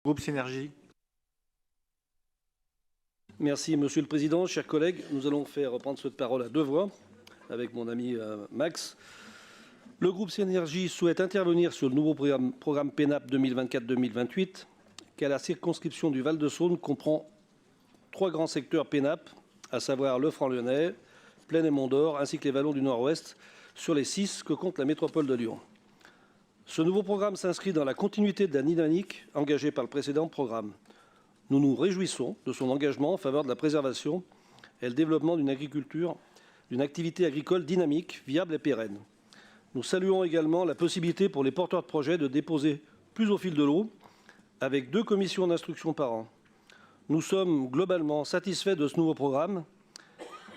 Groupe Synergie. Merci Monsieur le Président, chers collègues. Nous allons faire reprendre cette parole à deux voix avec mon ami Max. Le groupe Synergie souhaite intervenir sur le nouveau programme PENAP 2024-2028 qui, à la circonscription du Val-de-Saône, comprend 3 grands secteurs PENAP, à savoir le Franc Lyonnais, Plaine et Mont-d'Or, ainsi que les vallons du Nord-Ouest, sur les 6 que compte la métropole de Lyon. Ce nouveau programme s'inscrit dans la continuité de la dynamique engagée par le précédent programme. Nous nous réjouissons de son engagement en faveur de la préservation et le développement d'une agriculture, d'une activité agricole dynamique, viable et pérenne. Nous saluons également la possibilité pour les porteurs de projets de déposer plus au fil de l'eau, avec 2 commissions d'instruction par an. Nous sommes globalement satisfaits de ce nouveau programme,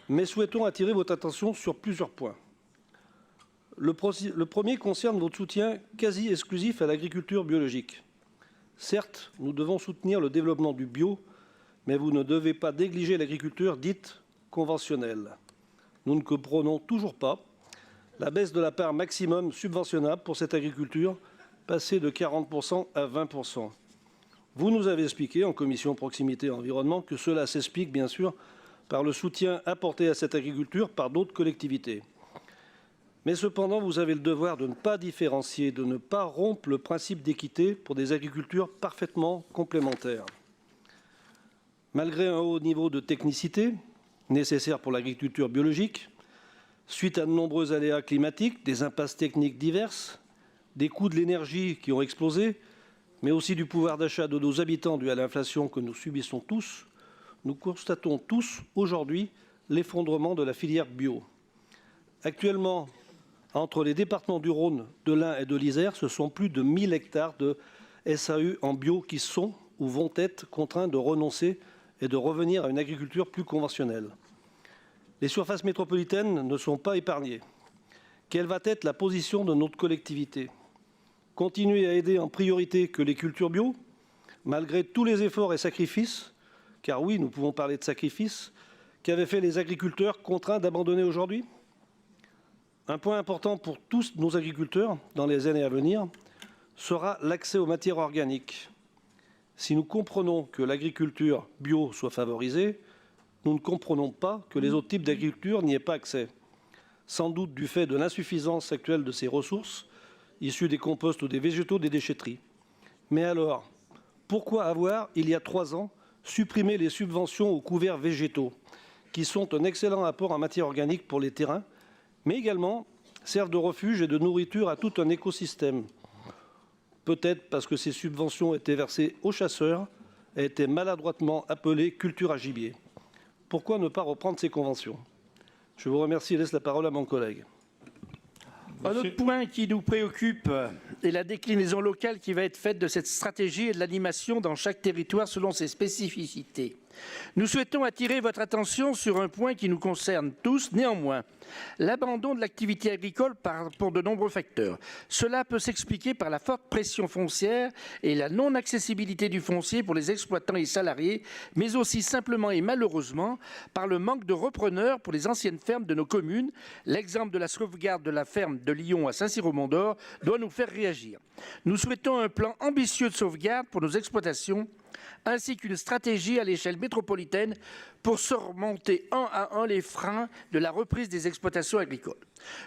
mais souhaitons attirer votre attention sur plusieurs points. Le premier concerne votre soutien quasi exclusif à l'agriculture biologique. Certes, nous devons soutenir le développement du bio, mais vous ne devez pas négliger l'agriculture dite conventionnelle. Nous ne comprenons toujours pas la baisse de la part maximum subventionnable pour cette agriculture, passée de 40% à 20%. Vous nous avez expliqué en commission proximité et environnement que cela s'explique bien sûr par le soutien apporté à cette agriculture par d'autres collectivités. Mais cependant, vous avez le devoir de ne pas différencier, de ne pas rompre le principe d'équité pour des agricultures parfaitement complémentaires. Malgré un haut niveau de technicité nécessaire pour l'agriculture biologique, suite à de nombreux aléas climatiques, des impasses techniques diverses, des coûts de l'énergie qui ont explosé, mais aussi du pouvoir d'achat de nos habitants dû à l'inflation que nous subissons tous, nous constatons tous aujourd'hui l'effondrement de la filière bio. Actuellement, entre les départements du Rhône, de l'Ain et de l'Isère, ce sont plus de 1000 hectares de SAU en bio qui sont ou vont être contraints de renoncer et de revenir à une agriculture plus conventionnelle. Les surfaces métropolitaines ne sont pas épargnées. Quelle va être la position de notre collectivité? Continuer à aider en priorité que les cultures bio, malgré tous les efforts et sacrifices, car oui, nous pouvons parler de sacrifices, qu'avaient fait les agriculteurs contraints d'abandonner aujourd'hui? Un point important pour tous nos agriculteurs dans les années à venir sera l'accès aux matières organiques. Si nous comprenons que l'agriculture bio soit favorisée, nous ne comprenons pas que les autres types d'agriculture n'y aient pas accès, sans doute du fait de l'insuffisance actuelle de ces ressources, issues des composts ou des végétaux des déchetteries. Mais alors, pourquoi avoir, il y a 3 ans, supprimé les subventions aux couverts végétaux, qui sont un excellent apport en matière organique pour les terrains, mais également servent de refuge et de nourriture à tout un écosystème? Peut-être parce que ces subventions étaient versées aux chasseurs et étaient maladroitement appelées culture à gibier. Pourquoi ne pas reprendre ces conventions? Je vous remercie et laisse la parole à mon collègue. Un autre point qui nous préoccupe est la déclinaison locale qui va être faite de cette stratégie et de l'animation dans chaque territoire selon ses spécificités. Nous souhaitons attirer votre attention sur un point qui nous concerne tous, néanmoins, l'abandon de l'activité agricole pour de nombreux facteurs. Cela peut s'expliquer par la forte pression foncière et la non-accessibilité du foncier pour les exploitants et salariés, mais aussi simplement et malheureusement par le manque de repreneurs pour les anciennes fermes de nos communes. L'exemple de la sauvegarde de la ferme de Lyon à Saint-Cyr-au-Mont-d'Or doit nous faire réagir. Nous souhaitons un plan ambitieux de sauvegarde pour nos exploitations, ainsi qu'une stratégie à l'échelle métropolitaine pour surmonter un à un les freins de la reprise des exploitations agricoles.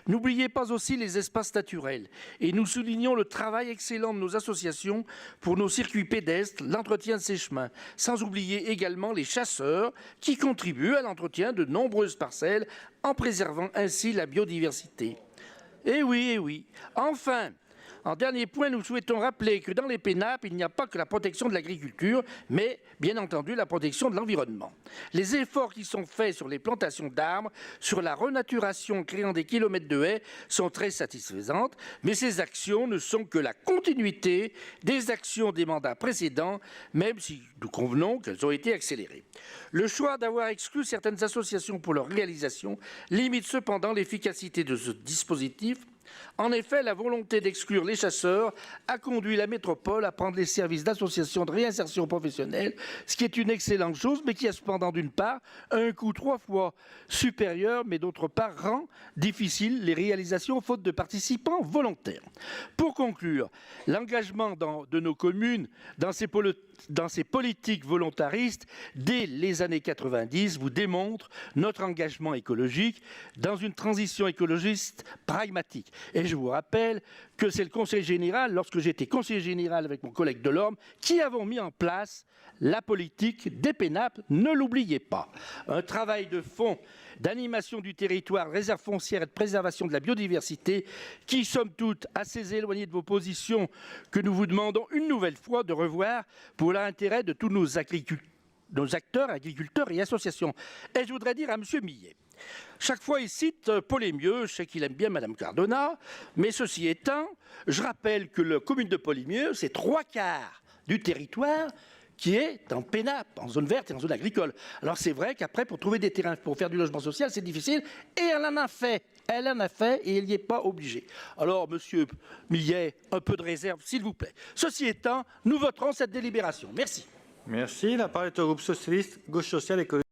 N'oubliez pas aussi les espaces naturels et nous soulignons le travail excellent de nos associations pour nos circuits pédestres, l'entretien de ces chemins, sans oublier également les chasseurs qui contribuent à l'entretien de nombreuses parcelles en préservant ainsi la biodiversité. Eh oui, eh oui. Enfin, en dernier point, nous souhaitons rappeler que dans les PENAP, il n'y a pas que la protection de l'agriculture, mais bien entendu la protection de l'environnement. Les efforts qui sont faits sur les plantations d'arbres, sur la renaturation créant des kilomètres de haies sont très satisfaisantes, mais ces actions ne sont que la continuité des actions des mandats précédents, même si nous convenons qu'elles ont été accélérées. Le choix d'avoir exclu certaines associations pour leur réalisation limite cependant l'efficacité de ce dispositif, En effet, la volonté d'exclure les chasseurs a conduit la métropole à prendre les services d'associations de réinsertion professionnelle, ce qui est une excellente chose, mais qui a cependant d'une part un coût 3 fois supérieur, mais d'autre part rend difficile les réalisations faute de participants volontaires. Pour conclure, l'engagement de nos communes dans ces politiques volontaristes dès les années 90 vous démontre notre engagement écologique dans une transition écologiste pragmatique. Et je vous rappelle que c'est le Conseil général, lorsque j'étais conseiller général avec mon collègue Delorme, qui avons mis en place la politique des PENAP, ne l'oubliez pas. Un travail de fond d'animation du territoire, réserve foncière et de préservation de la biodiversité, qui, somme toute, assez éloigné de vos positions que nous vous demandons une nouvelle fois de revoir pour l'intérêt de tous nos acteurs, agriculteurs et associations. Et je voudrais dire à M. Millet, chaque fois il cite Paul-Émieux, je sais qu'il aime bien Mme Cardona, mais ceci étant, je rappelle que la commune de Paul-Émieux, c'est 3/4 du territoire qui est en PENAP, en zone verte et en zone agricole. Alors c'est vrai qu'après, pour trouver des terrains pour faire du logement social, c'est difficile, et elle en a fait. Elle en a fait et elle n'y est pas obligée. Alors, Monsieur Millet, un peu de réserve, s'il vous plaît. Ceci étant, nous voterons cette délibération. Merci. Merci. La parole est au groupe socialiste, gauche sociale et écologiste.